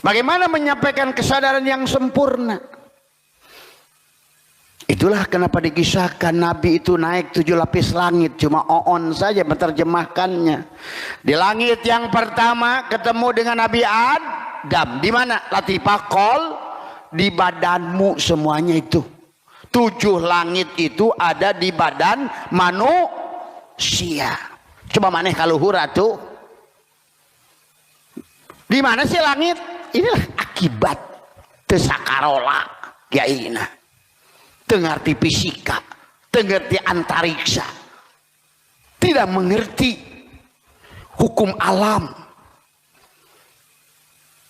Bagaimana menyampaikan kesadaran yang sempurna? Itulah kenapa dikisahkan Nabi itu naik 7 lapis langit. Cuma Oon saja menerjemahkannya. Di langit yang pertama ketemu dengan Nabi Adam. Di mana? Latifah Qol. Di badanmu semuanya itu. 7 langit itu ada di badan manusia. Coba maneh kaluhur atuh. Di mana sih langit? Inilah akibat tesakarola yaina. Tengerti fisika, tengerti antariksa, tidak mengerti hukum alam,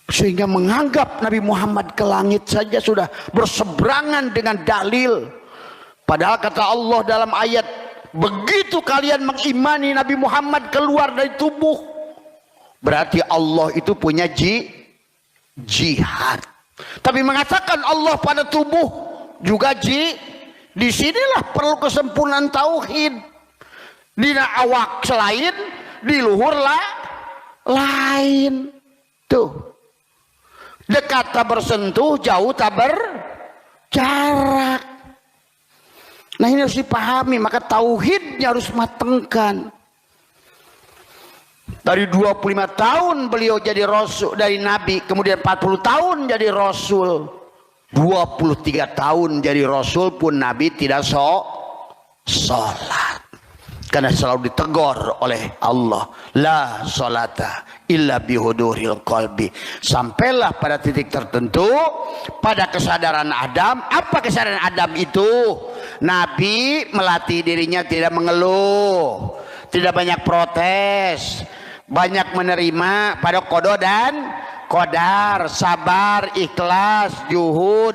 sehingga menganggap Nabi Muhammad ke langit saja sudah berseberangan dengan dalil. Padahal kata Allah dalam ayat, begitu kalian mengimani Nabi Muhammad keluar dari tubuh, berarti Allah itu punya jihad. Tapi mengatakan Allah pada tubuh juga disinilah perlu kesempurnaan tauhid. Dina awak selain, di luhur lain. Tuh, dekat tak bersentuh, jauh tak berjarak. Nah ini harus dipahami, maka tauhidnya harus matengkan. Dari 25 tahun beliau jadi rasul, dari nabi, kemudian 40 tahun jadi rasul. 23 tahun jadi rasul pun Nabi tidak sholat. Karena selalu ditegur oleh Allah. La sholata illa bihuduril qalbi. Sampailah pada titik tertentu, pada kesadaran Adam. Apa kesadaran Adam itu? Nabi melatih dirinya tidak mengeluh, tidak banyak protes, banyak menerima pada qada dan qadar, sabar, ikhlas, juhud,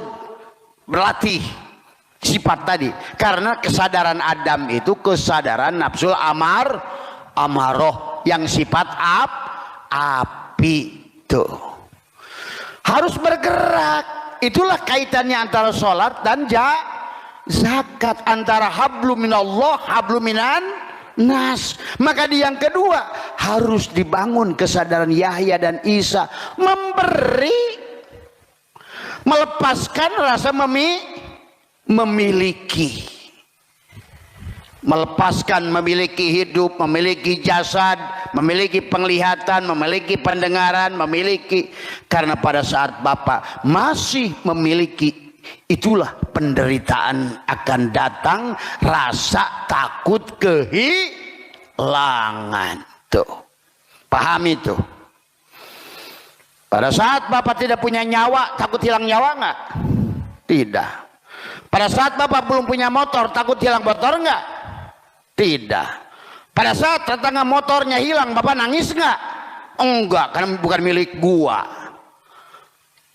berlatih sifat tadi. Karena kesadaran Adam itu kesadaran nafsul amaroh yang sifat api tuh. Harus bergerak. Itulah kaitannya antara sholat dan zakat, antara hablum minallah, hablum minan nas. Maka di yang kedua harus dibangun kesadaran Yahya dan Isa, memberi, melepaskan rasa memiliki, melepaskan memiliki hidup, memiliki jasad, memiliki penglihatan, memiliki pendengaran, memiliki. Karena pada saat Bapak masih memiliki, itulah penderitaan akan datang, rasa takut kehilangan. Tuh, pahami tuh. Pada saat Bapak tidak punya nyawa, takut hilang nyawa nggak? Tidak. Pada saat Bapak belum punya motor, takut hilang motor nggak? Tidak. Pada saat tetangga motornya hilang, Bapak nangis nggak? Enggak, karena bukan milik gua.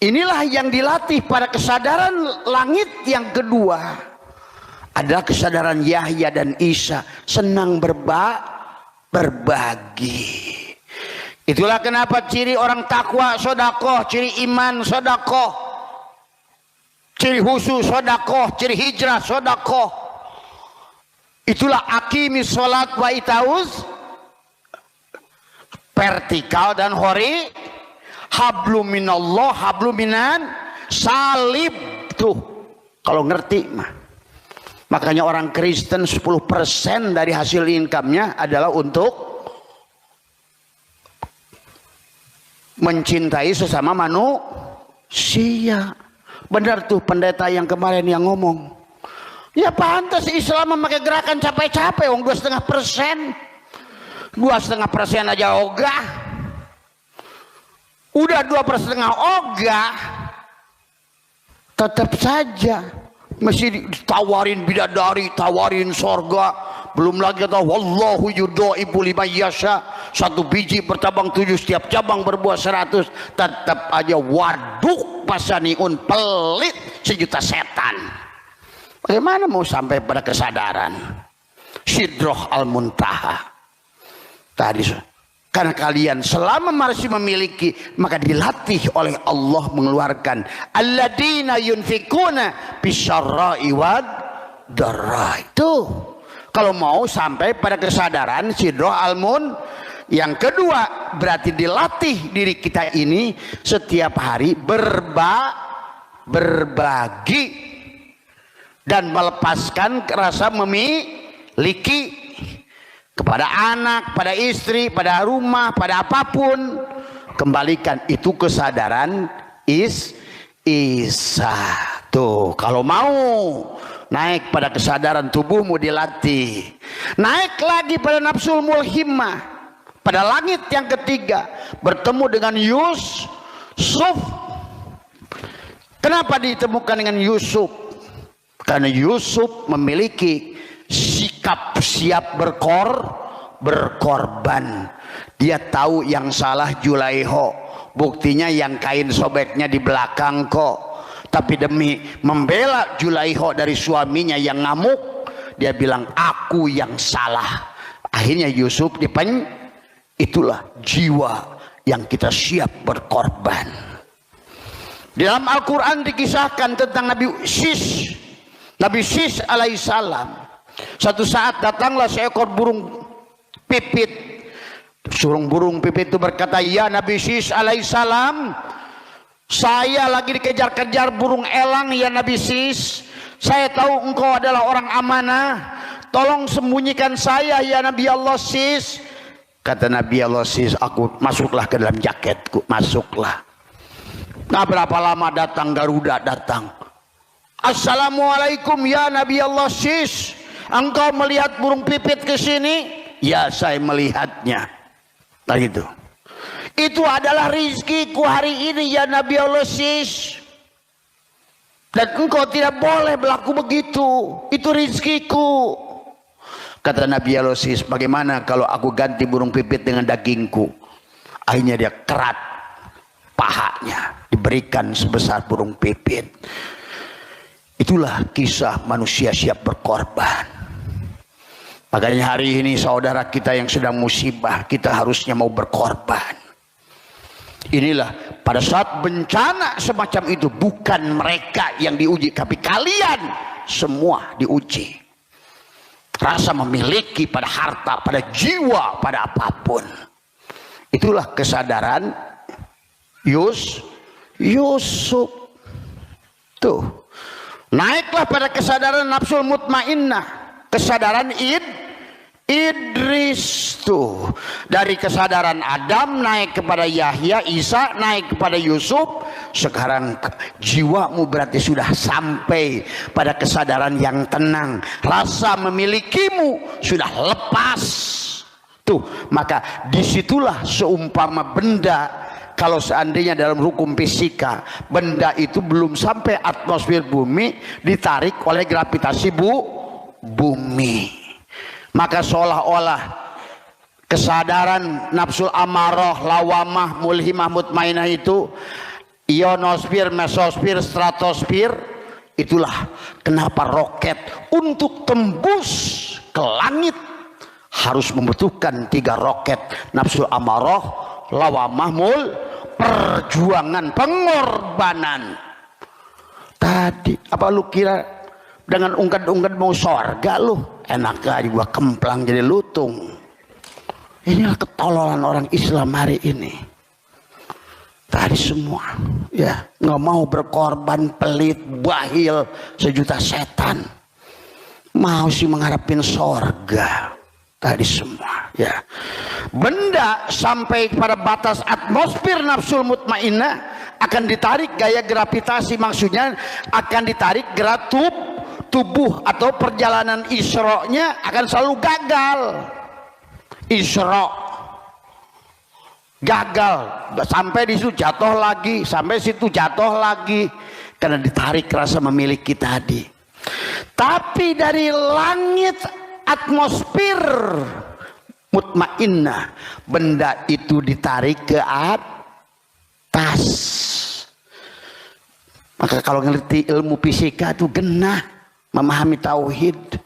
Inilah yang dilatih pada kesadaran langit yang kedua. Adalah kesadaran Yahya dan Isa, senang berbagi. Itulah kenapa ciri orang takwa sodakoh, ciri iman sodakoh, ciri husu sodakoh, ciri hijrah sodakoh. Itulah akimis sholat wa itauz, vertikal dan hori, hablum minallah, hablum minan salib. Tuh kalau ngerti mah. Makanya orang Kristen 10% dari hasil income-nya adalah untuk mencintai sesama manusia. Benar tuh pendeta yang kemarin yang ngomong. Ya pantas Islam memakai gerakan capek-capek, wong 2,5%. 2,5% aja ogah. Udah 2,5% ogah. Tetap saja mesti ditawarin bidadari, tawarin sorga. Belum lagi kata wallahu yudhaifu liman yasha, 1 biji bercabang 7, setiap cabang berbuah 100. Tetap aja waduk pasaniun, pelit sejuta setan. Bagaimana mau sampai pada kesadaran Sidroh al-Muntaha tadi? Karena kalian selama masih memiliki, maka dilatih oleh Allah mengeluarkan alladzina yunfikuna bisyarra'i wad dharra. Itu kalau mau sampai pada kesadaran Sidroh al-Mun. Yang kedua, berarti dilatih diri kita ini setiap hari berbagi dan melepaskan rasa memiliki kepada anak, pada istri, pada rumah, pada apapun. Kembalikan itu kesadaran Isa. Tuh, kalau mau naik pada kesadaran tubuhmu dilatih. Naik lagi pada nafsul mulhimah. Pada langit yang ketiga bertemu dengan Yusuf. Kenapa ditemukan dengan Yusuf? Karena Yusuf memiliki sikap siap berkorban. Dia tahu yang salah Julaiho. Buktinya yang kain sobeknya di belakang kok. Tapi demi membela Julaiho dari suaminya yang ngamuk, dia bilang aku yang salah. Akhirnya Yusuf itulah jiwa yang kita siap berkorban. Di dalam Al-Quran dikisahkan tentang Nabi Sis alaihissalam. Satu saat datanglah seekor burung pipit. Burung pipit itu berkata, ya Nabi Sis alaihissalam, saya lagi dikejar-kejar burung elang ya Nabi Sis. Saya tahu engkau adalah orang amanah. Tolong sembunyikan saya ya Nabi Allah Sis. Kata Nabi Allah Sis, aku masuklah ke dalam jaketku. Masuklah. Nah, berapa lama datang Garuda datang. Assalamualaikum ya Nabi Allah Sis. Engkau melihat burung pipit ke sini? Ya, saya melihatnya. Nah gitu. Itu adalah rizkiku hari ini ya Nabi Allah Sis. Dan engkau tidak boleh berlaku begitu. Itu rizkiku. Kata Nabi Allah Sis, bagaimana kalau aku ganti burung pipit dengan dagingku? Akhirnya dia kerat pahanya, diberikan sebesar burung pipit. Itulah kisah manusia siap berkorban. Makanya hari ini saudara kita yang sedang musibah, kita harusnya mau berkorban. Inilah pada saat bencana semacam itu, bukan mereka yang diuji, tapi kalian semua diuji. Rasa memiliki pada harta, pada jiwa, pada apapun. Itulah kesadaran Yusuf. Tuh. Naiklah pada kesadaran nafsul mutmainnah. Kesadaran Idris tuh. Dari kesadaran Adam naik kepada Yahya, Isa naik kepada Yusuf. Sekarang jiwamu berarti sudah sampai pada kesadaran yang tenang. Rasa memilikimu sudah lepas. Tuh, maka disitulah seumpama benda. Kalau seandainya dalam hukum fisika benda itu belum sampai atmosfer bumi, ditarik oleh gravitasi bumi, maka seolah-olah kesadaran nafsul amarah, lawamah, mulhimah, mutmainah itu ionosfer, mesosfer, stratosfer. Itulah kenapa roket untuk tembus ke langit harus membutuhkan 3 roket: nafsul amarah, lawamah, perjuangan, pengorbanan. Tadi apa lu kira dengan ungkad-ungkad mau sorga lu? Enak aja gua kemplang jadi lutung. Inilah ketololan orang Islam hari ini. Tadi semua ya nggak mau berkorban, pelit, bahil, sejuta setan. Mau sih mengharapin sorga. Tadi semua ya. Benda sampai pada batas atmosfer nafsul mutmainnah akan ditarik gaya gravitasi, maksudnya akan ditarik gerak tubuh atau perjalanan Isra-nya akan selalu gagal. Isra gagal, sampai di situ jatuh lagi, sampai situ jatuh lagi, karena ditarik rasa memiliki tadi. Tapi dari langit atmosfer mutmainnah, benda itu ditarik ke atas. Maka kalau ngerti ilmu fisika itu genah memahami tauhid.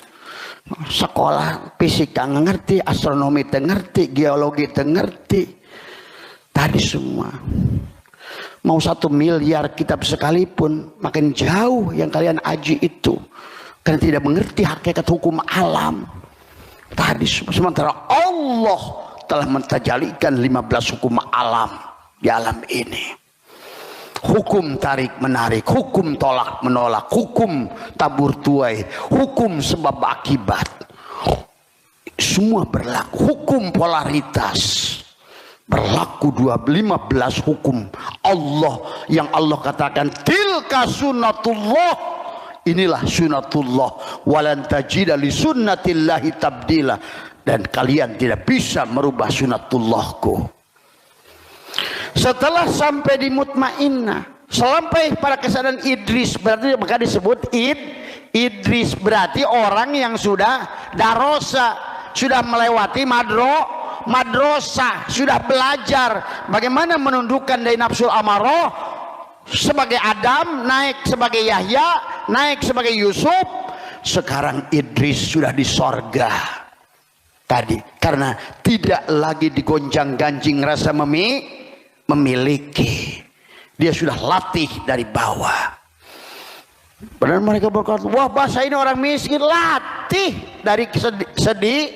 Sekolah fisika ngerti, astronomi ngerti, geologi ngerti. Tadi semua. Mau 1 miliar kitab sekalipun, makin jauh yang kalian aji itu. Karena tidak mengerti hakikat hukum alam. Tadi sementara Allah telah mentajalikan 15 hukum alam di alam ini. Hukum tarik menarik, hukum tolak menolak, hukum tabur tuai, hukum sebab akibat, semua berlaku. Hukum polaritas berlaku. 15 hukum Allah yang Allah katakan tilka sunnatullah, inilah sunnatullah, walan tajida li sunnatillahi tabdila, dan kalian tidak bisa merubah sunnatullahku. Setelah sampai di mutmainnah, sampai pada kesadaran Idris, berarti maka disebut Idris, berarti orang yang sudah darosa, sudah melewati madrasah, sudah belajar bagaimana menundukkan dari nafsu amarah sebagai Adam, naik sebagai Yahya, naik sebagai Yusuf. Sekarang Idris sudah di sorga tadi, karena tidak lagi digoncang-ganjing rasa memiliki. Dia sudah latih dari bawah. Padahal mereka berkata, wah bahasa ini orang miskin. Latih dari sedih.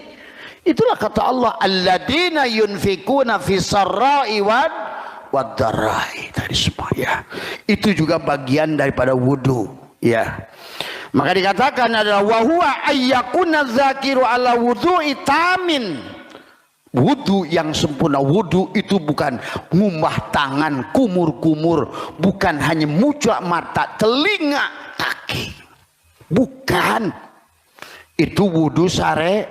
Itulah kata Allah, alladzina yunfikuna fis sarra'i wad darai. Tadi semua ya. Itu juga bagian daripada wudu ya. Maka dikatakan adalah wa huwa ayyakuna dzakiru ala wudu'i tamin. Wudu yang sempurna, wudu itu bukan ngumah tangan, kumur-kumur, bukan hanya muncak mata, telinga, kaki, bukan. Itu wudu syariat,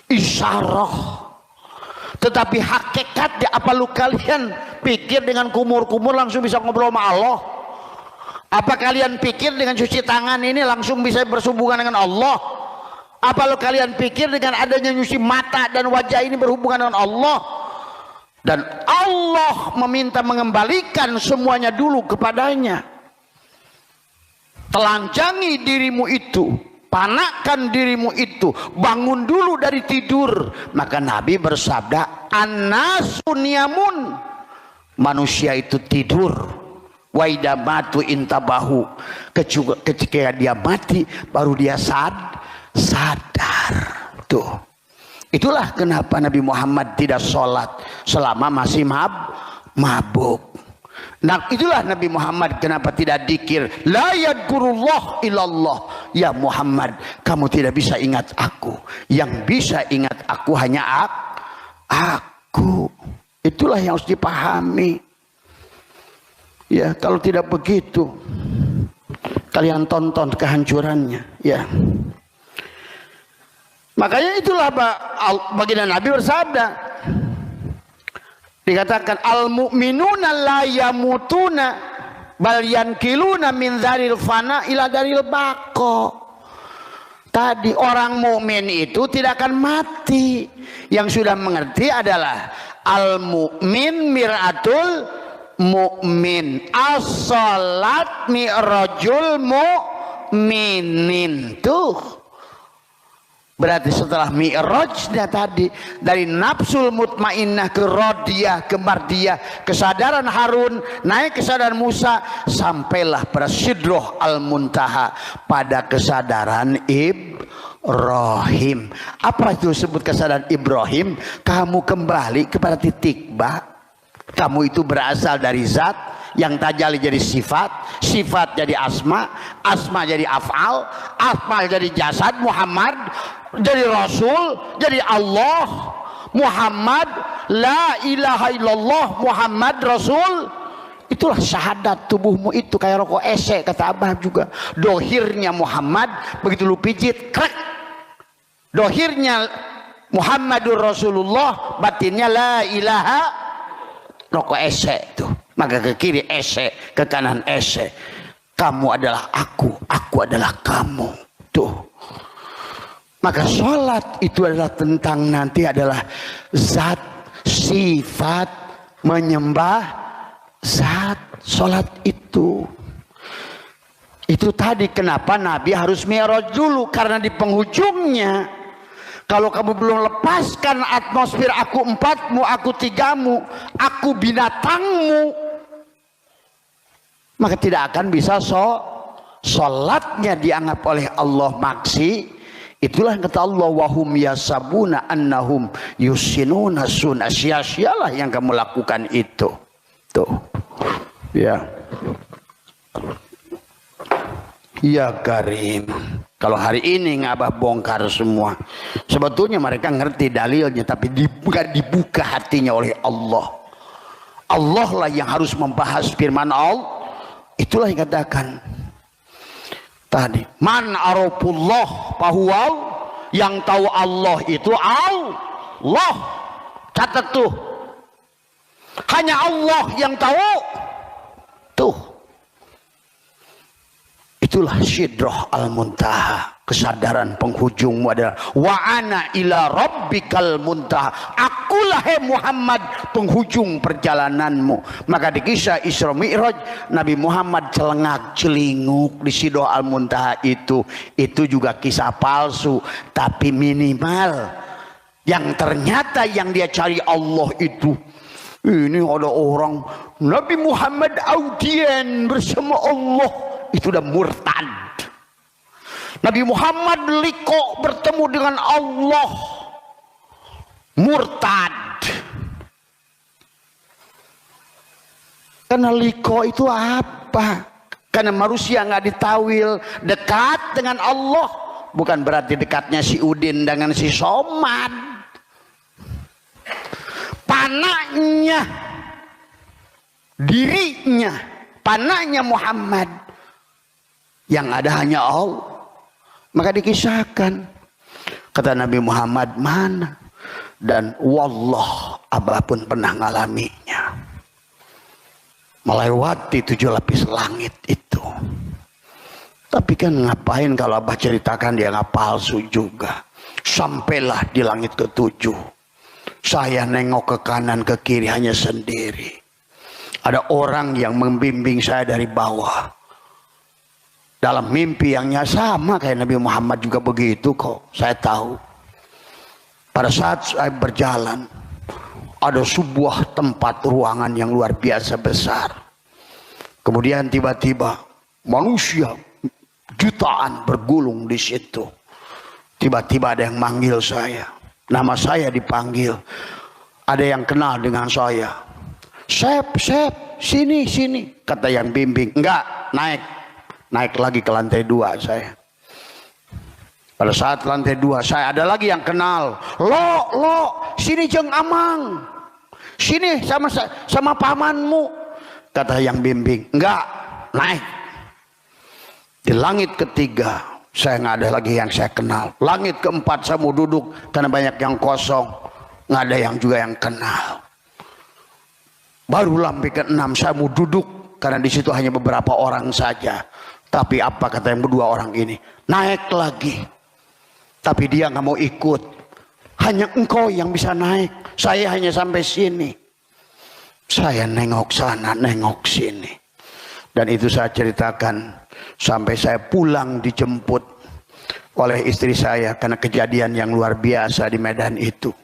isyarah. Tetapi hakikatnya, apa lu kalian pikir dengan kumur-kumur langsung bisa ngobrol sama Allah? Apa kalian pikir dengan cuci tangan ini langsung bisa bersambungan dengan Allah? Apa lo kalian pikir dengan adanya nyuci mata dan wajah ini berhubungan dengan Allah? Dan Allah meminta mengembalikan semuanya dulu kepadanya. Telanjangi dirimu itu, panakkan dirimu itu, bangun dulu dari tidur. Maka Nabi bersabda, an-nasu niyamun, manusia itu tidur. Wa idza matu intabahu, ketika dia mati baru dia sadar. Tuh, itulah kenapa Nabi Muhammad tidak sholat selama masih mabuk. Nah, itulah Nabi Muhammad kenapa tidak dzikir la yadkurullah illallah. Ya Muhammad, kamu tidak bisa ingat aku, yang bisa ingat aku hanya aku. Itulah yang harus dipahami ya. Kalau tidak begitu, kalian tonton kehancurannya ya. Makanya itulah baginda Nabi bersabda, dikatakan al mu'minuna la yamutuna bal yankiluna min dzaril fana ila daril baqa. Tadi orang mukmin itu tidak akan mati. Yang sudah mengerti adalah al mu'min miratul mu'min, as-salat mi'rajul mu'minin. Tuh, berarti setelah mi'rajnya tadi dari nafsul mutmainnah ke radiyah, ke mardiyah, kesadaran Harun, naik kesadaran Musa, sampailah pada sidroh al-muntaha, pada kesadaran Ibrahim. Apa itu disebut kesadaran Ibrahim? Kamu kembali kepada titik kamu itu berasal dari zat, yang tajalli jadi sifat, sifat jadi asma, asma jadi af'al, af'al jadi jasad Muhammad, jadi Rasul, jadi Allah Muhammad, la ilaha illallah Muhammad Rasul. Itulah syahadat tubuhmu itu kayak rokok esek, kata Abah juga. Dohirnya Muhammad, begitu lu pijit, krek. Dohirnya Muhammadur Rasulullah, batinnya la ilaha, rokok esek tuh. Maka ke kiri esek, ke kanan esek. Kamu adalah aku adalah kamu. Tuh. Maka sholat itu adalah tentang nanti adalah zat, sifat, menyembah zat. Sholat itu tadi kenapa Nabi harus mi'raj dulu, karena di penghujungnya kalau kamu belum lepaskan atmosfer aku empatmu, aku tigamu, aku binatangmu, maka tidak akan bisa sholatnya dianggap oleh Allah maksi Itulah yang kata Allah, wahum yasabuna annahum yusinuna sunna. Sia-sialah yang kamu lakukan itu. Tuh. Ya. Ya Karim. Kalau hari ini ngabah bongkar semua. Sebetulnya mereka ngerti dalilnya, tapi bukan dibuka hatinya oleh Allah. Allah lah yang harus membahas firman Allah. Itulah yang katakan tadi, man arafullah fahuwal, yang tahu Allah itu Allah. Catat tuh, hanya Allah yang tahu tuh. Itulah sidrah al-muntaha, kesadaran penghujungmu adalah wa ana ila rabbikal muntaha, akulah Muhammad penghujung perjalananmu. Maka di kisah Isra Mi'raj, Nabi Muhammad celengak celinguk di sidrah al-muntaha itu juga kisah palsu, tapi minimal yang ternyata yang dia cari Allah itu. Ini ada orang Nabi Muhammad audien bersama Allah, itu udah murtad. Nabi Muhammad liko bertemu dengan Allah, murtad. Karena liko itu apa? Karena manusia nggak ditawil dekat dengan Allah, bukan berarti dekatnya si Udin dengan si Somad. Panahnya, dirinya, panahnya Muhammad, yang ada hanya Allah. Maka dikisahkan, kata Nabi Muhammad, mana? Dan wallah, Abah pun pernah ngalaminya, melewati 7 lapis langit itu. Tapi kan ngapain kalau Abah ceritakan, dia nggak palsu juga. Sampailah di langit ke-7, saya nengok ke kanan ke kiri hanya sendiri. Ada orang yang membimbing saya dari bawah. Dalam mimpi yang sama kayak Nabi Muhammad juga begitu kok. Saya tahu. Pada saat saya berjalan, ada sebuah tempat ruangan yang luar biasa besar. Kemudian tiba-tiba manusia jutaan bergulung di situ. Tiba-tiba ada yang manggil saya. Nama saya dipanggil. Ada yang kenal dengan saya. Sep, sini, sini. Kata yang bimbing. Enggak, naik lagi ke lantai 2 saya. Pada saat lantai 2 saya ada lagi yang kenal. Lo, sini Jeng Amang. Sini sama pamanmu. Kata yang bimbing. Enggak, naik. Di langit ketiga, saya nggak ada lagi yang saya kenal. Langit keempat saya mau duduk karena banyak yang kosong, nggak ada yang juga yang kenal. Baru sampai ke-6 saya mau duduk karena di situ hanya beberapa orang saja. Tapi apa kata yang berdua orang ini? Naik lagi. Tapi dia nggak mau ikut. Hanya engkau yang bisa naik. Saya hanya sampai sini. Saya nengok sana, nengok sini. Dan itu saya ceritakan sampai saya pulang dijemput oleh istri saya karena kejadian yang luar biasa di Medan itu.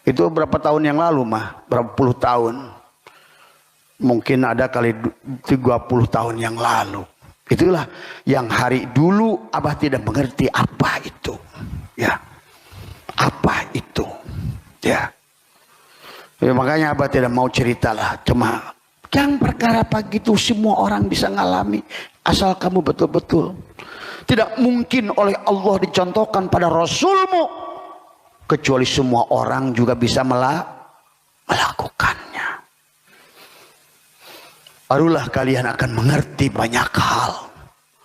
Itu berapa tahun yang lalu mah? Berapa puluh tahun? Mungkin ada kali 30 tahun yang lalu. Itulah yang hari dulu Abah tidak mengerti apa itu. Ya. Apa itu? Ya. Makanya Abah tidak mau ceritalah. Cuma yang perkara pagi itu semua orang bisa ngalami. Asal kamu betul-betul. Tidak mungkin oleh Allah dicontohkan pada Rasulmu. Kecuali semua orang juga bisa melakukannya. Barulah kalian akan mengerti banyak hal.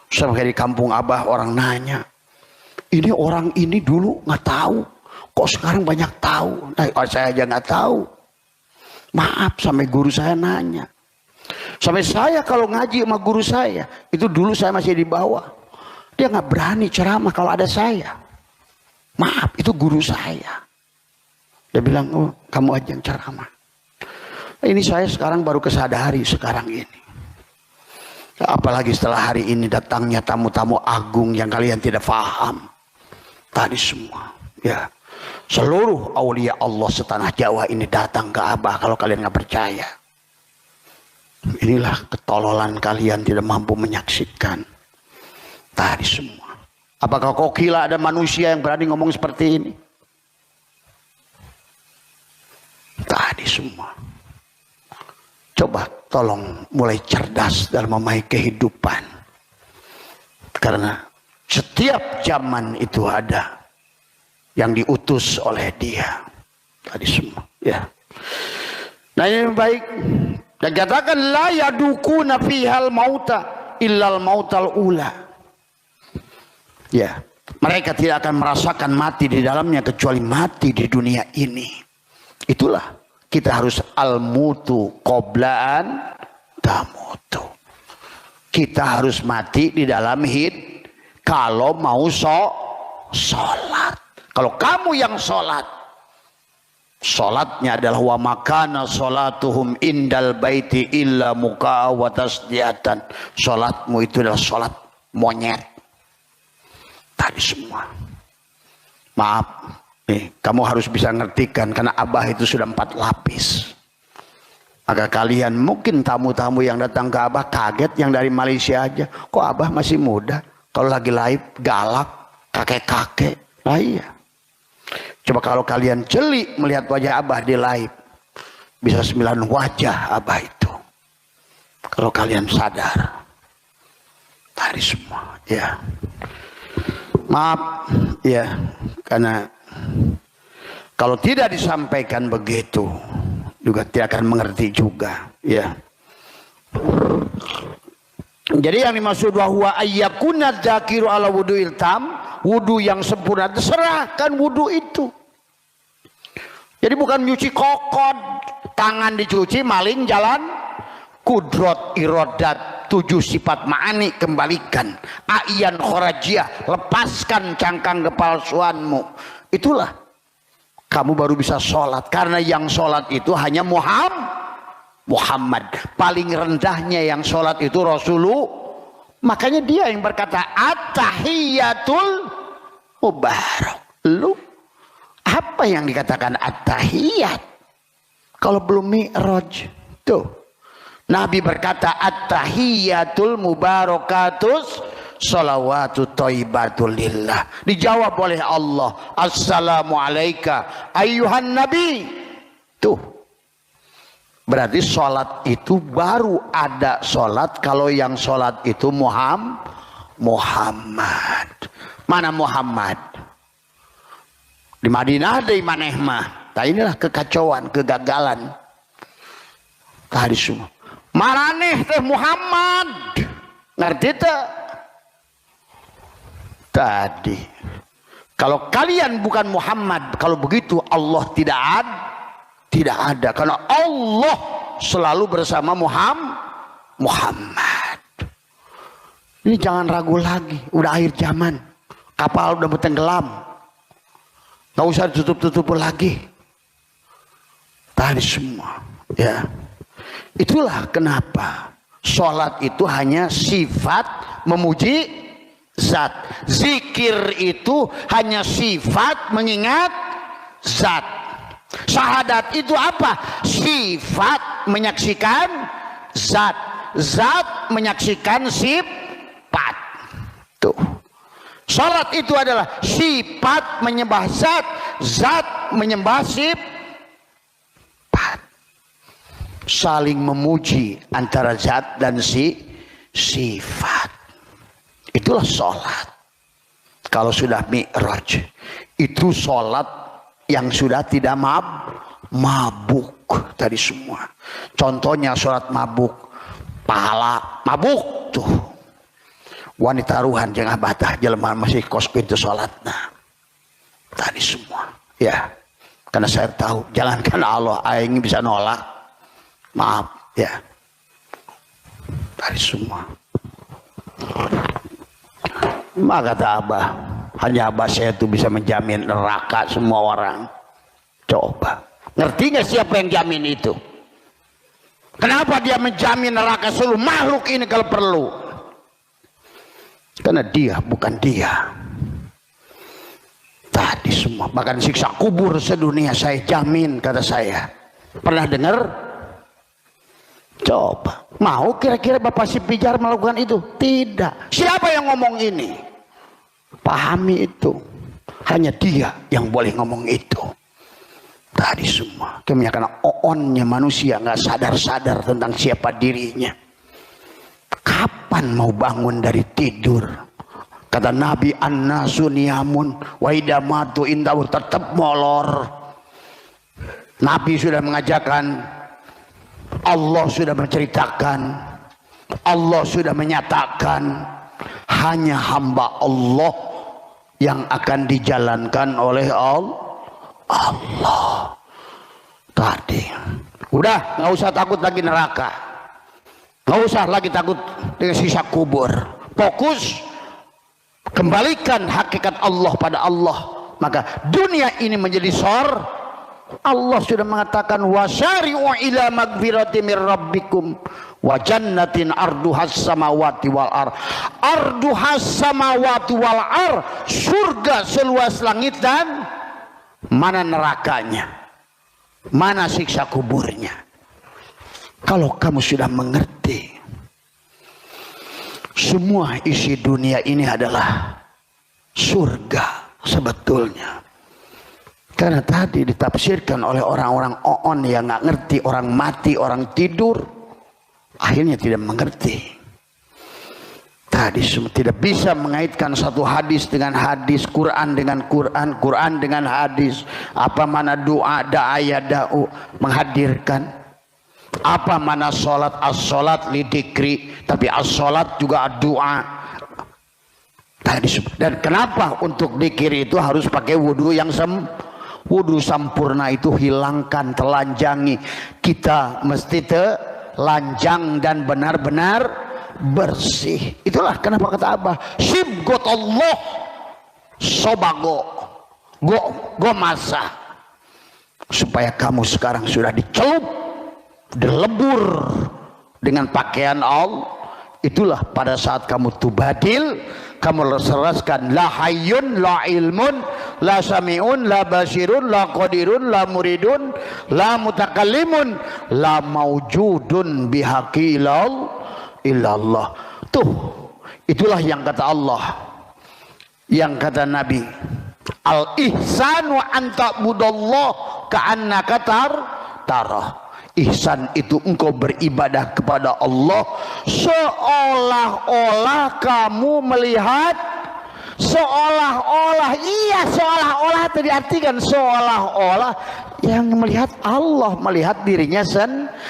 Sampai di kampung Abah orang nanya. Ini orang ini dulu nggak tahu. Kok sekarang banyak tahu? Nah, saya aja nggak tahu. Maaf, sampai guru saya nanya. Sampai saya kalau ngaji sama guru saya, itu dulu saya masih di bawah. Dia nggak berani ceramah kalau ada saya. Maaf, itu guru saya. Dia bilang, oh kamu aja yang ceramah. Ini saya sekarang baru kesadari sekarang ini. Apalagi setelah hari ini datangnya tamu-tamu agung yang kalian tidak paham. Tadi semua. Ya. Seluruh aulia Allah setanah Jawa ini datang ke Abah kalau kalian nggak percaya. Inilah ketololan kalian tidak mampu menyaksikan. Tadi semua. Apakah kau kira ada manusia yang berani ngomong seperti ini? Tadi semua. Coba tolong mulai cerdas dalam memahami kehidupan. Karena setiap zaman itu ada yang diutus oleh dia. Tadi semua. Ya. Nah ini baik. Dan katakan la yadukuna fihal mauta illal mautal ula. Ya, mereka tidak akan merasakan mati di dalamnya kecuali mati di dunia ini. Itulah kita harus al-mutu qoblaan tamutu. Kita harus mati di dalam kalau mau sholat. Kalau kamu yang sholat, sholatnya adalah wa makana sholatuhum indal baiti illa muka'a wa tasdiatan. Sholatmu itu adalah sholat monyet. Tadi semua. Maaf, kamu harus bisa ngertikan karena Abah itu sudah 4 lapis. Maka kalian mungkin tamu-tamu yang datang ke Abah kaget yang dari Malaysia aja. Kok Abah masih muda? Kalau lagi live galak, kakek-kakek. Nah iya. Coba kalau kalian jeli melihat wajah Abah di live, bisa 9 wajah Abah itu. Kalau kalian sadar. Tadi semua, ya. Maaf ya, karena kalau tidak disampaikan begitu juga tidak akan mengerti juga ya. Jadi yang dimaksud bahwa ayyakuna dzakiru ala wudu'il tam, wudu yang sempurna, serahkan wudu itu. Jadi bukan nyuci kokot, tangan dicuci, maling jalan, kudrot irodat, 7 sifat ma'ani kembalikan, a'yan khorajiyah, lepaskan cangkang kepalsuanmu. Itulah kamu baru bisa sholat, karena yang sholat itu hanya Muhammad. Paling rendahnya yang sholat itu Rasulullah. Makanya dia yang berkata at-tahiyatul mubarak. Lu apa yang dikatakan at-tahiyat kalau belum mi'raj? Tuh Nabi berkata at-tahiyatul mubarakatus salawatu thayyibatul lillah. Dijawab oleh Allah, assalamu alayka ayyuhan nabi. Tuh. Berarti sholat itu baru ada sholat kalau yang sholat itu Muhammad. Mana Muhammad? Di Madinah ada maneh mah. Nah inilah kekacauan, kegagalan. Tadi semua. Maraneh teh Muhammad, ngerti tak? Tadi, kalau kalian bukan Muhammad, kalau begitu Allah tidak ada, karena Allah selalu bersama Muhammad. Ini jangan ragu lagi, udah akhir zaman, kapal udah tenggelam, nggak usah ditutup lagi. Tadi semua, ya. Itulah kenapa sholat itu hanya sifat memuji zat. Zikir itu hanya sifat mengingat zat. Syahadat itu apa? Sifat menyaksikan zat. Zat menyaksikan sifat. Tuh. Sholat itu adalah sifat menyembah zat. Zat menyembah sifat. Saling memuji antara zat dan sifat. Itulah sholat. Kalau sudah mi'raj, itu sholat yang sudah tidak mabuk tadi semua. Contohnya sholat mabuk, pahala mabuk tuh. Wanita ruhan jangan batah jelema masih kos pintu sholatna. Tadi semua, ya. Karena saya tahu, jalankan Allah, aing bisa nolak. Maaf ya, dari semua. Maka kata Abah, hanya Abah saya itu bisa menjamin neraka semua orang. Coba, ngerti nggak siapa yang jamin itu? Kenapa dia menjamin neraka seluruh makhluk ini kalau perlu? Karena dia bukan dia. Tadi semua, bahkan siksa kubur sedunia saya jamin, kata saya. Pernah dengar? Coba, mau kira-kira Bapak Si Pijar melakukan itu? Tidak. Siapa yang ngomong ini? Pahami itu. Hanya dia yang boleh ngomong itu. Tadi semua. Kebanyakan oonnya manusia nggak sadar-sadar tentang siapa dirinya. Kapan mau bangun dari tidur? Kata Nabi, an-nasu niyamun wa idza matu indahu tetap molor. Nabi sudah mengajarkan, Allah sudah menceritakan, Allah sudah menyatakan, hanya hamba Allah yang akan dijalankan oleh Allah. Tadi udah nggak usah takut lagi neraka, nggak usah lagi takut dengan sisa kubur. Fokus, kembalikan hakikat Allah pada Allah, maka dunia ini menjadi Allah sudah mengatakan wasyari'u ila magfirati mir rabbikum wa jannatin arduhas samawati wal ar. Arduhas samawati wal ar, surga seluas langit dan mana nerakanya, mana siksa kuburnya. Kalau kamu sudah mengerti semua isi dunia ini adalah surga sebetulnya. Karena tadi ditafsirkan oleh orang-orang oon yang nggak ngerti, orang mati, orang tidur, akhirnya tidak mengerti. Tadi semua tidak bisa mengaitkan satu hadis dengan hadis, Quran dengan Quran, Quran dengan hadis. Apa mana doa, da'aya da'u, menghadirkan. Apa mana sholat, as-sholat lidikri, tapi as-sholat juga doa. Tadi dan kenapa untuk dikir itu harus pakai wudhu yang wudhu sampurna itu hilangkan, telanjangi. Kita mesti telanjang dan benar-benar bersih. Itulah kenapa kata Abah, sibgot Allah sobago go masa, supaya kamu sekarang sudah dicelup, dilebur dengan pakaian Allah. Itulah pada saat kamu tubadil, kamu seraskan la hayyun la ilmun la sami'un la basirun la qadirun la muridun la mutakallimun la maujudun bihaqi illallah. Tuh, itulah yang kata Allah, yang kata Nabi, al ihsan wa anta budallah ka'annaka tarah. Ihsan itu engkau beribadah kepada Allah seolah-olah kamu melihat, seolah-olah, iya seolah-olah itu diartikan seolah-olah yang melihat Allah, melihat dirinya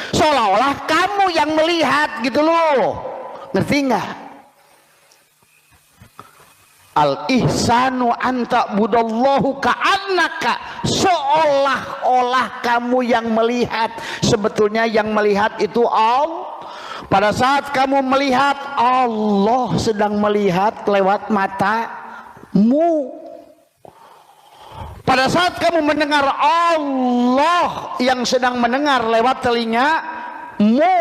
seolah-olah kamu yang melihat gitu loh. Ngerti nggak? Al-ihsanu anta budallahu ka'annaka, seolah-olah kamu yang melihat, sebetulnya yang melihat itu Allah. Pada saat kamu melihat, Allah sedang melihat lewat matamu. Pada saat kamu mendengar, Allah yang sedang mendengar lewat telingamu.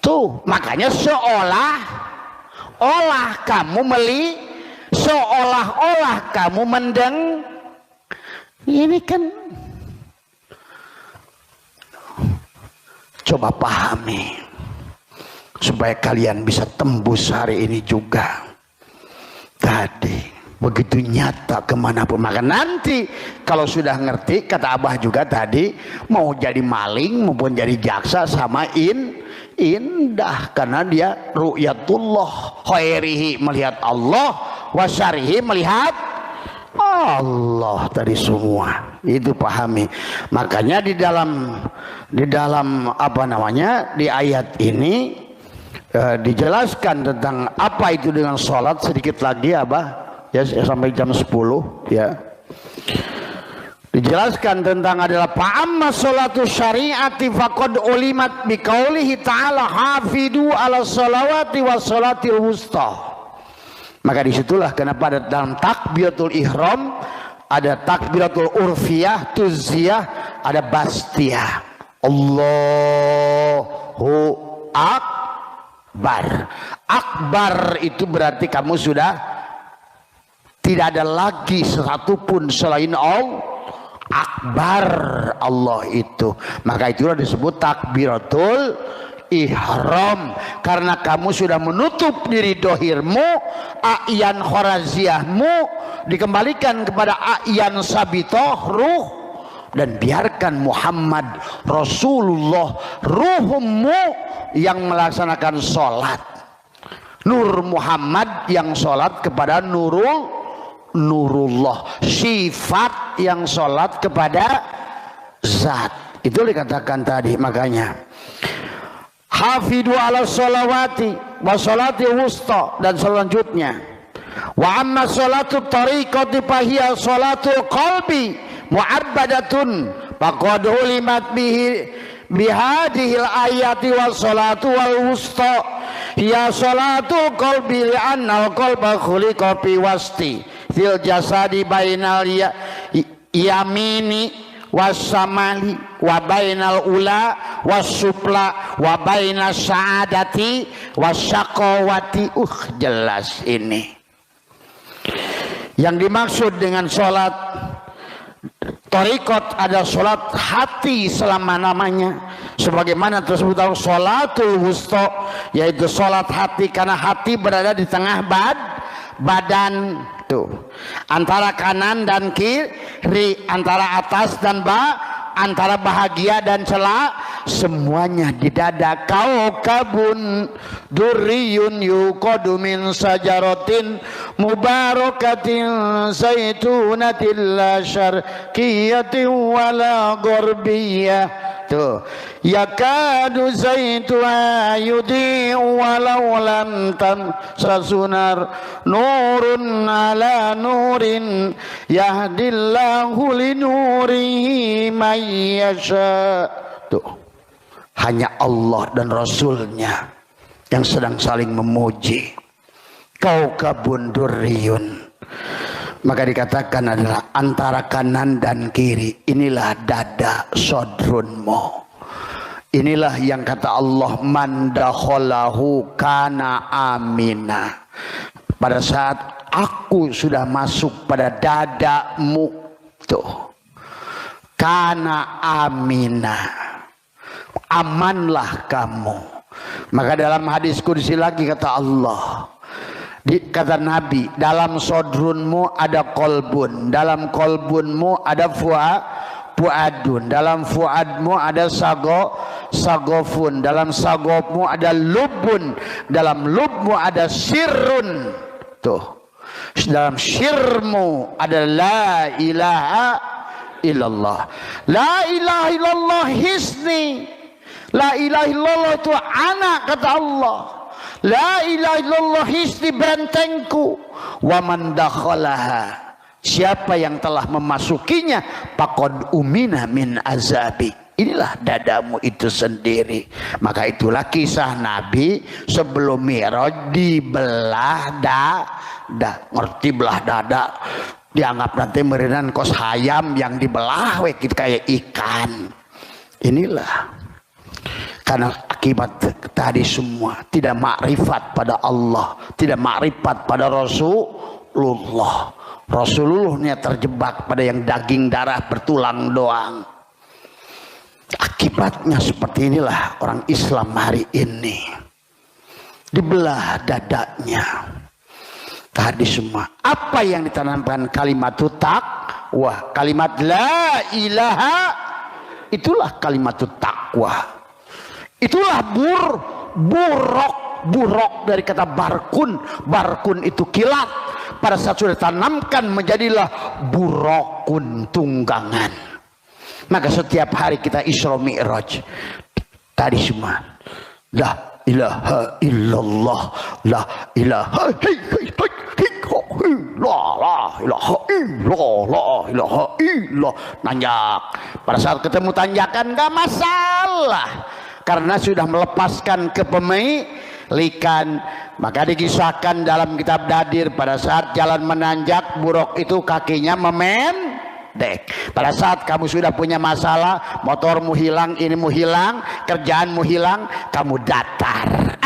Tuh, makanya seolah-olah kamu seolah-olah kamu mendeng. Ini kan coba pahami supaya kalian bisa tembus hari ini juga. Tadi begitu nyata kemanapun. Maka nanti kalau sudah ngerti, kata Abah juga tadi, mau jadi maling maupun jadi jaksa sama indah, karena dia ru'yatullah, khairihi melihat Allah, wasyarihi melihat Allah. Tadi semua itu pahami. Makanya di dalam apa namanya, di ayat ini dijelaskan tentang apa itu dengan sholat sedikit lagi Abah ya, sampai jam 10 ya. Dijelaskan tentang adalah fa'amma sholatu syari'ati faqad ulimat biqaulihi ta'ala hafidu ala sholawati wa sholatil wusta. Maka disitulah kenapa ada dalam takbiratul ihram ada takbiratul urfiyah, tuziyah, ada bastiyah. Allahu akbar. Akbar itu berarti kamu sudah tidak ada lagi satupun selain Allah. Akbar Allah itu, maka itulah disebut takbiratul ihram, karena kamu sudah menutup diri dohirmu, a'yan khoraziahmu dikembalikan kepada a'yan sabitoh ruh, dan biarkan Muhammad Rasulullah ruhmu yang melaksanakan sholat. Nur Muhammad yang sholat kepada nurullah, sifat yang sholat kepada zat. Itu dikatakan tadi. Makanya hafidu ala sholawati wa sholati wusta, dan selanjutnya wa amma sholatu tariqati fahiya sholatul qalbi mu'abbadatun faqad ulimat bihadihil ayati wa sholatu wal wusta hiya sholatul qalbi li'annal qalba khuliqa fi wasti fil jasadi bainal yamini wasamali wa bainal ula wasupla wa bainas sa'adati wasyaqawati. Jelas ini yang dimaksud dengan sholat Torikot ada sholat hati selama-lamanya, sebagaimana tersebut dalam sholatul wusta, yaitu sholat hati, karena hati berada di tengah badan tuh, antara kanan dan kiri, antara atas dan antara bahagia dan celak, semuanya di dada. Kaukabun durriyun yuqadu min sajaratin mubarakatin zaitunatin la syarqiyatin wala gharbiyah. Tuh, yakadu zaituha yudhi'u walau lam tamsasunar nurun ala nurin yahdillahu linurihi man yasha. Tuh, hanya Allah dan Rasulnya yang sedang saling memuji. Kaukabun durriyun, maka dikatakan adalah antara kanan dan kiri. Inilah dada sodrunmu. Inilah yang kata Allah, man dakhalahu kana amina. Pada saat aku sudah masuk pada dadamu, tuh, kana amina, amanlah kamu. Maka dalam hadis qudsi lagi kata Allah, kata Nabi, dalam sodrunmu ada kolbun, dalam kolbunmu ada fuadun, dalam fuadmu ada sagofun, dalam sagofmu ada lubun, dalam lubmu ada sirrun. Tuh, dalam sirmu ada la ilaha illallah. La ilaha illallah hisni, la ilaha illallah itu anak, kata Allah. La ilaha illallah hisni, bentengku. Wa man dakhalaha, siapa yang telah memasukinya, faqad umina min azabi. Inilah dadamu itu sendiri. Maka itulah kisah Nabi sebelum Mi'raj dibelah dada. Ngerti belah dada? Dianggap nanti merinan kos hayam yang dibelah gitu kayak ikan. Inilah karena akibat tadi semua tidak makrifat pada Allah, tidak makrifat pada Rasulullah. Rasulullahnya terjebak pada yang daging darah bertulang doang. Akibatnya seperti inilah orang Islam hari ini, dibelah dadanya. Tadi semua apa yang ditanamkan kalimat taqwa, kalimat la ilaha, itulah kalimat taqwa. Itulah buruk dari kata barkun. Barkun itu kilat. Pada saat sudah tanamkan menjadilah burukun, tunggangan. Maka setiap hari kita Isra Mi'raj. Tadi semua la ilaha illallah, la ilaha illallah. Nanjak. Pada saat ketemu tanjakan gak masalah, karena sudah melepaskan kepemilikan. Maka dikisahkan dalam kitab Dadir, pada saat jalan menanjak, buruk itu kakinya memendek. Pada saat kamu sudah punya masalah, motormu hilang, inimu hilang, kerjaanmu hilang, kamu datar.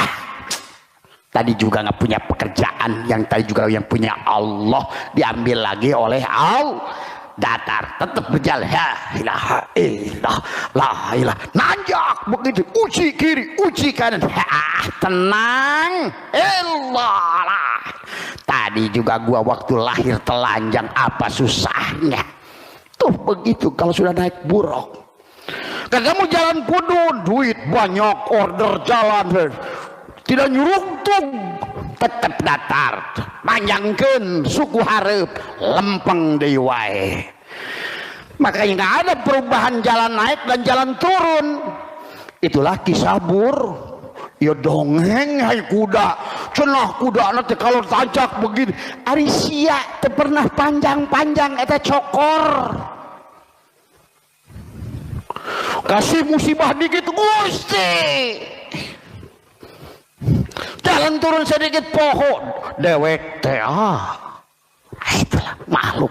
Tadi juga nggak punya pekerjaan, yang tadi juga yang punya Allah diambil lagi oleh Allah. datar, tetap berjalan. La ilaha illallah, la ilaha. Nanjak begitu, uji kiri, uji kanan. Tenang, Allah. Tadi juga gua waktu lahir telanjang, apa susahnya? Tuh begitu kalau sudah naik buruk. Kamu jalan kudu, duit banyak, order jalan, tidak nyuruntung, tetap datar, panjangkan suku hareup, lempeng deui wae. Makanya nggak ada perubahan jalan naik dan jalan turun. Itulah kisah bur. Ya dongeng hai kuda, cenah kuda nanti kalau tancak begini, ari sia teu pernah panjang-panjang eta cokor. Kasih musibah dikit Gusti, jalan turun sedikit pohon dewek teh itulah makhluk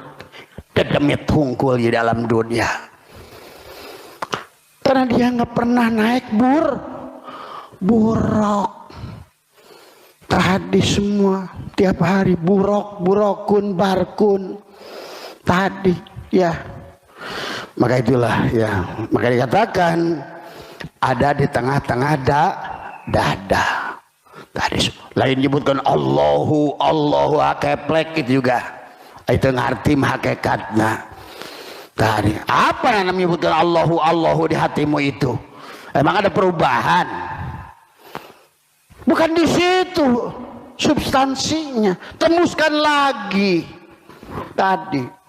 dedemit hungkul di dalam dunia karena dia nggak pernah naik buruk tadi semua tiap hari burokun barkun tadi ya. Maka itulah ya, maka dikatakan ada di tengah-tengah dada. Tadi lain nyebutkan Allahu hakeplek itu juga. Itu ngarti hakikatnya. Tadi apa yang menyebutkan Allahu di hatimu itu? Emang ada perubahan? Bukan di situ substansinya. Temuskan lagi tadi.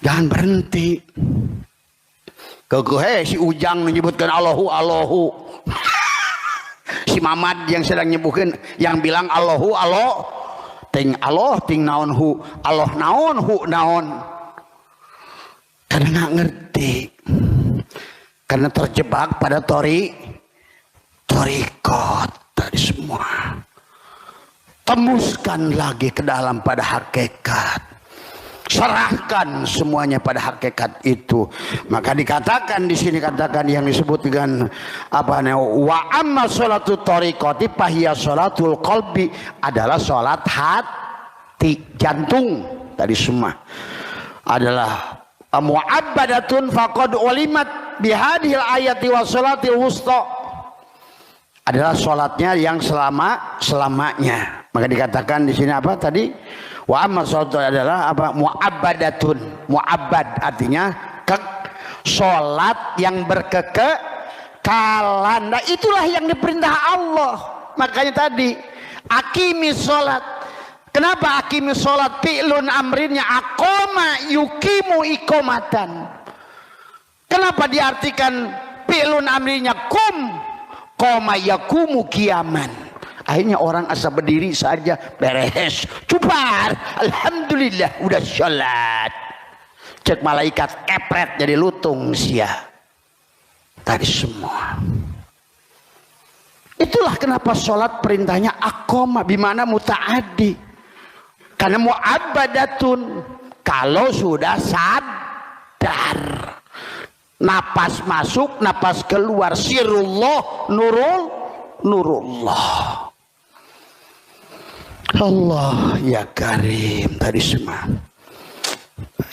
Jangan berhenti. Keguhe si Ujang menyebutkan Allahu. Si Mamad yang sedang nyebutkan, yang bilang Allahu ting Allah ting naon hu, Allah naon hu naon. Karena nggak ngerti. Karena terjebak pada torikot tadi semua. Temuskan lagi ke dalam pada hakikat. Serahkan semuanya pada hakikat itu. Maka dikatakan di sini katakan yang disebut dengan apa namanya wa amma sholatu tariqati fahiya sholatul qalbi, adalah sholat hati jantung tadi semua adalah mu'abbadatun faqad ulimat bihadhil ayati wa sholatil wusta, adalah sholatnya yang selamanya. Maka dikatakan di sini apa tadi? Wa amma sholatu adalah apa? Mu'abbadatun. Mu'abbad artinya sholat yang berkekekalan. Nah itulah yang diperintah Allah. Makanya tadi akimis sholat. Kenapa akimis sholat? Fi'lun amrinnya aqoma yukimu iqomatan. Kenapa diartikan fi'lun amrinya qoma yakumu kiaman? Akhirnya orang asal berdiri saja beres, cubar, alhamdulillah udah sholat. Cek malaikat kepret jadi lutung sia. Tadi semua. Itulah kenapa sholat perintahnya akoma bimana mutaadi. Karena mu'abbadatun. Kalau sudah sadar, napas masuk, napas keluar, sirullah, nurullah. Allah ya Karim tadi semua.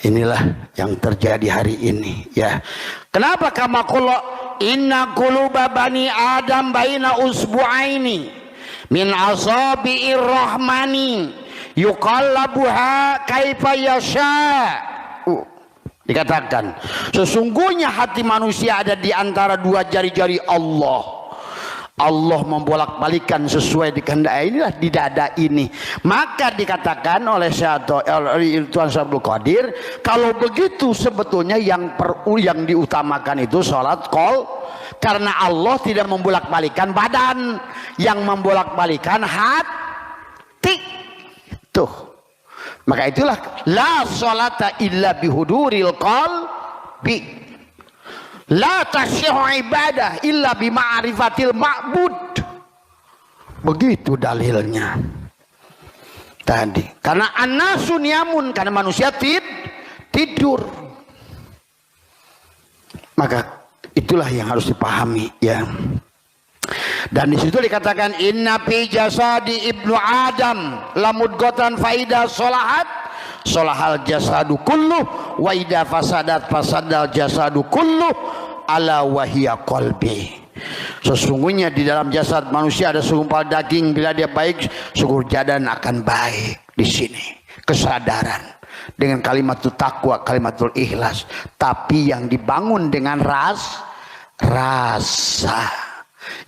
Inilah yang terjadi hari ini ya. Kenapa kama qul inna quluba bani adam baina usbu'aini min asabi'ir rahmani yuqallabuha kaifa yasha. Dikatakan sesungguhnya hati manusia ada di antara dua jari-jari Allah. Allah membolak-balikan sesuai dikehendak. Inilah di dada ini. Maka dikatakan oleh Tuan Abdul Qadir, kalau begitu sebetulnya yang diutamakan itu sholat qol, karena Allah tidak membolak-balikan badan, yang membolak-balikan hati. Tuh. Maka itulah la sholata illa bihuduril qalbi. La tasyihu ibadah illa bima'rifatil ma'bud. Begitu dalilnya tadi. Karena an-nasu niyamun, karena manusia tidur. Maka itulah yang harus dipahami ya. Dan di situ dikatakan inna fi jasadi ibnu adam lamudghatan faida sholahat solahal jasadu kulluh wa idza fasadat fasadal jasadu kulluh ala wahiyya qalbi. Sesungguhnya di dalam jasad manusia ada segumpal daging, bila dia baik seluruh jadan akan baik. Di sini kesadaran dengan kalimatul takwa, kalimatul ikhlas, tapi yang dibangun dengan rasa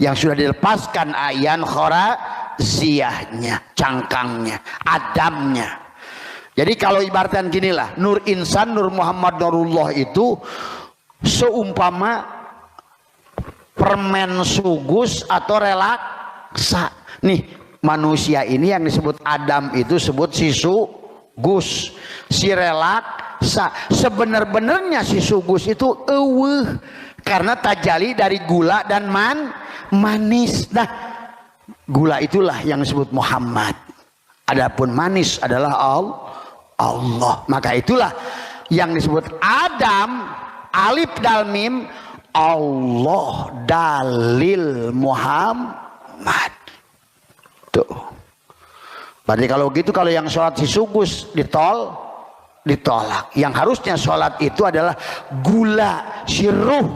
yang sudah dilepaskan ayan khoraziyahnya, cangkangnya, adamnya. Jadi kalau ibaratkan ginilah, nur insan, nur Muhammad Nurullah itu seumpama permen sugus atau relaksa. Nih manusia ini yang disebut Adam itu sebut si sugus, si relaksa. Sebenar-benarnya si sugus itu karena tajali dari gula dan manis. Nah gula itulah yang disebut Muhammad. Adapun manis adalah Allah. Maka itulah yang disebut Adam, alif dal mim, Allah dalil Muhammad. Tuh. Berarti kalau gitu, kalau yang sholat si sugus ditolak. Yang harusnya sholat itu adalah gula si ruh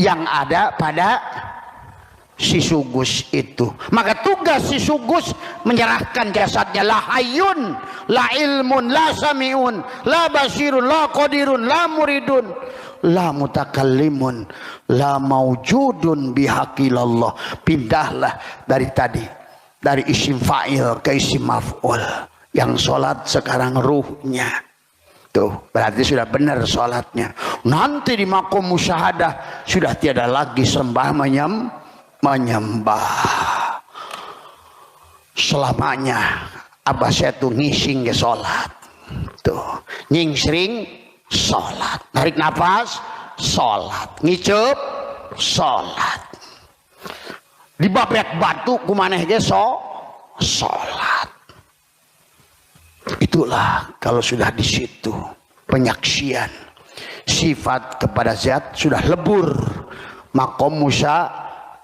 yang ada pada si sugus itu. Maka tugas si sugus menyerahkan jasadnya. La hayyun, la ilmun, la sami'un, la basirun, la qadirun, la muridun, la mutakallimun, la maujudun bihaqilallah. Pindahlah dari tadi, dari isim fa'il ke isim maf'ul. Yang sholat sekarang ruhnya. Tuh, berarti sudah benar sholatnya. Nanti di makom musyahadah sudah tiada lagi sembah menyembah. Selamanya abah saya tuh ngising ke sholat. Tuh, nyingsring sholat, narik nafas sholat, ngicup sholat, dibabek batu kumaneh ge sholat. Itulah kalau sudah di situ penyaksian sifat kepada zat sudah lebur, makom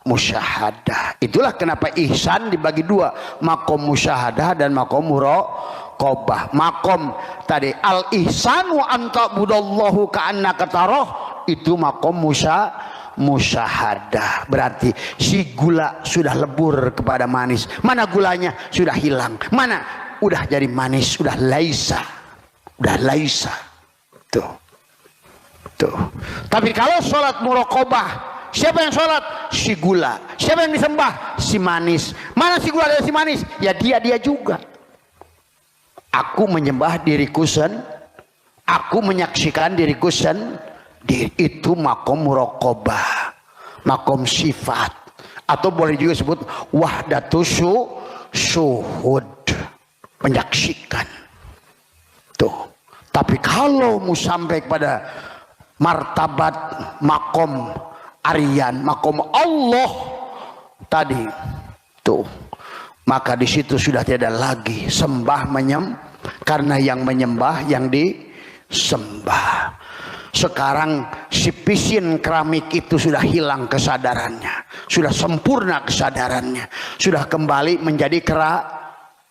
musyahadah. Itulah kenapa ihsan dibagi dua, makom musyahadah dan makom muraqabah. Makom tadi al ihsanu anta budallahu ka'annaka tarah, itu makom musyahadah. Berarti si gula sudah lebur kepada manis. Mana gulanya? Sudah hilang. Mana? Udah jadi manis, udah laisa. Tuh. Tapi kalau sholat muraqabah, siapa yang sholat? Si gula. Siapa yang disembah? Si manis. Mana si gula dan si manis? Ya dia juga. Aku menyembah diriku aku menyaksikan diriku sendiri. Itu makom muraqabah, makom sifat, atau boleh juga disebut wahdatus syuhud, menyaksikan. Tuh. Tapi kalau mau sampai pada martabat makom Aryan, makom Allah tadi, tuh, maka di situ sudah tidak lagi sembah karena yang menyembah yang disembah. Sekarang si pisin keramik itu sudah hilang kesadarannya, sudah sempurna kesadarannya, sudah kembali menjadi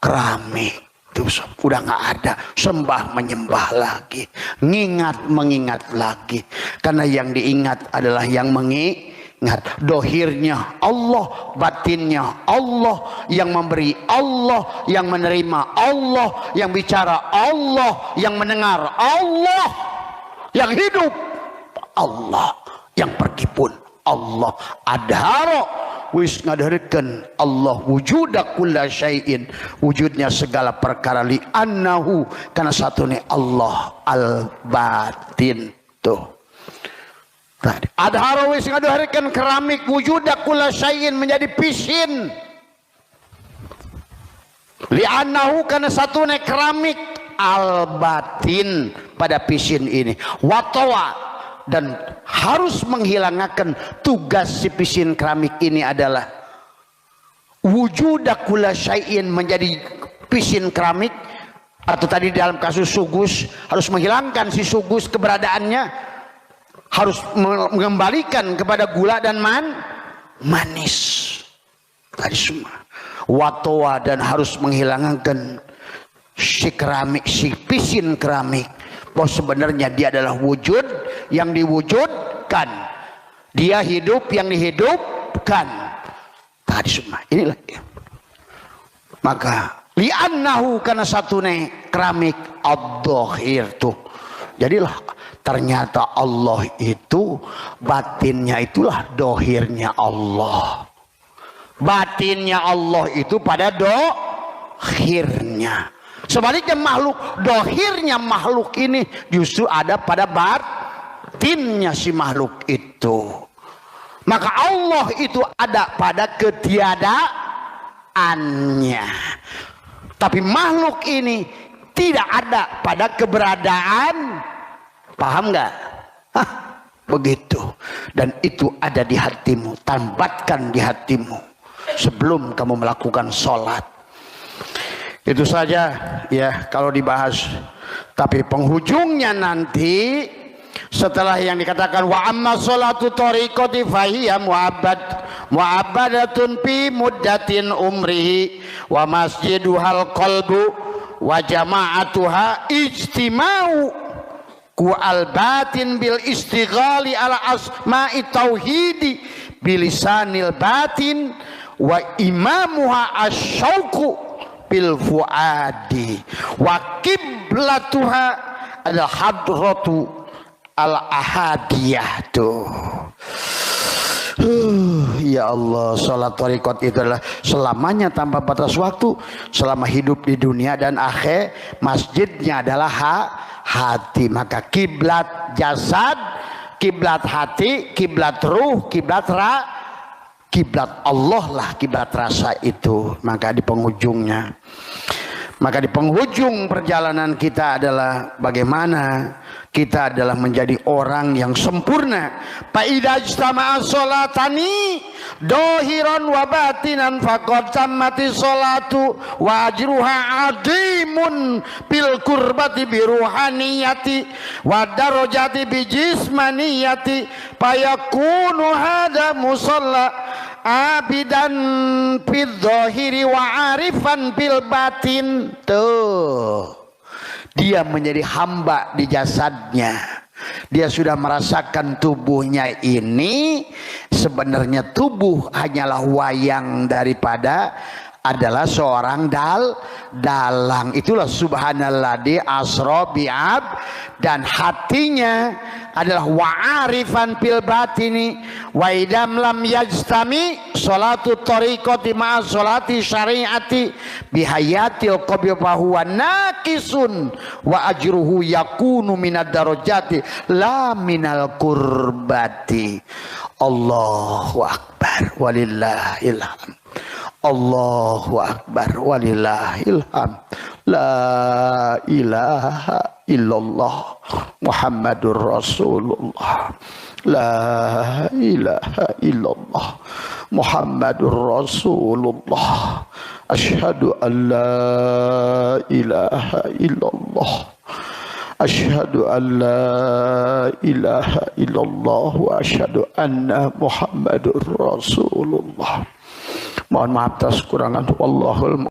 keramik. Itu udah nggak ada sembah menyembah lagi, mengingat lagi, karena yang diingat adalah yang mengingat. Dohirnya Allah, batinnya Allah, yang memberi Allah, yang menerima Allah, yang bicara Allah, yang mendengar Allah, yang hidup Allah, yang pergi pun Allah. Adharo wis ngadarikeun Allah wujuda kulla syai'in, wujudnya segala perkara, li annahu karena satune Allah al batin. Tuh tadi adharo wis ngadarikeun keramik wujuda kulla syai'in menjadi pisin, li annahu karena satune keramik al batin pada pisin ini, watawa, dan harus menghilangkan tugas si pisin keramik ini adalah wujuda kulla syai'in, menjadi pisin keramik, atau tadi dalam kasus sugus harus menghilangkan si sugus keberadaannya, harus mengembalikan kepada gula dan manis tadi semua. Watowa, dan harus menghilangkan si keramik, si pisin keramik, bahwa sebenarnya dia adalah wujud yang diwujudkan, dia hidup yang dihidupkan. Tadi semua inilah. Maka li'annahu karena satune keramik ad-dhahir tuh. Jadilah ternyata Allah itu batinnya itulah dohirnya Allah. Batinnya Allah itu pada dohirnya. Sebaliknya makhluk, dohirnya makhluk ini justru ada pada batinnya si makhluk itu. Maka Allah itu ada pada ketiadaannya. Tapi makhluk ini tidak ada pada keberadaan. Paham nggak? Begitu. Dan itu ada di hatimu. Tambatkan di hatimu sebelum kamu melakukan sholat. Itu saja ya kalau dibahas. Tapi penghujungnya nanti setelah yang dikatakan wa amma sholatu tariqati fahiya mu'abbadatun fi muddatin umrihi wa masjiduhal qalbu wa jama'atuha ijtima'u ku al batin bil istighali ala asma'i tauhidi bilisanil batin wa imamuha asyauqu bil fuadi wa kiblatuha al hadratu al ahadiyah tuh. Ya Allah, salat tariqat itu adalah selamanya tanpa batas waktu, selama hidup di dunia dan akhir. Masjidnya adalah hati. Maka kiblat jasad, kiblat hati, kiblat ruh, kiblat kiblat Allah lah kiblat rasa itu. Maka di penghujungnya, maka di penghujung perjalanan kita adalah bagaimana kita adalah menjadi orang yang sempurna. Fa idza ijtama'a sholatani dohiran wa batinan faqad tammati sholatu wa ajruha adimun bil qurbati bi ruhaniyati wa darajati bi jismaniyati fayakunu hadha musalla abidan fil dhahiri wa arifan bil batin. Tuh, dia menjadi hamba di jasadnya. Dia sudah merasakan tubuhnya ini sebenarnya tubuh hanyalah wayang daripada adalah seorang dalang. Itulah subhanalladzi asra bi'ab. Dan hatinya adalah wa'arifan fil batini wa idam lam yajtami salatu tariqati ma'a salati syariati bihayatil qabri fa huwa naqisun wa ajruhu yakunu minad darajati la minal qurbati. Allahu akbar walillahil hamd. Allahu akbar walillahil hamd. La ilaha illallah Muhammadur Rasulullah. La ilaha illallah Muhammadur Rasulullah. Asyhadu an la ilaha illallah. Asyhadu an la ilaha illallah wa asyhadu anna Muhammadur Rasulullah. Mohon maaf atas kurangan. Wallahul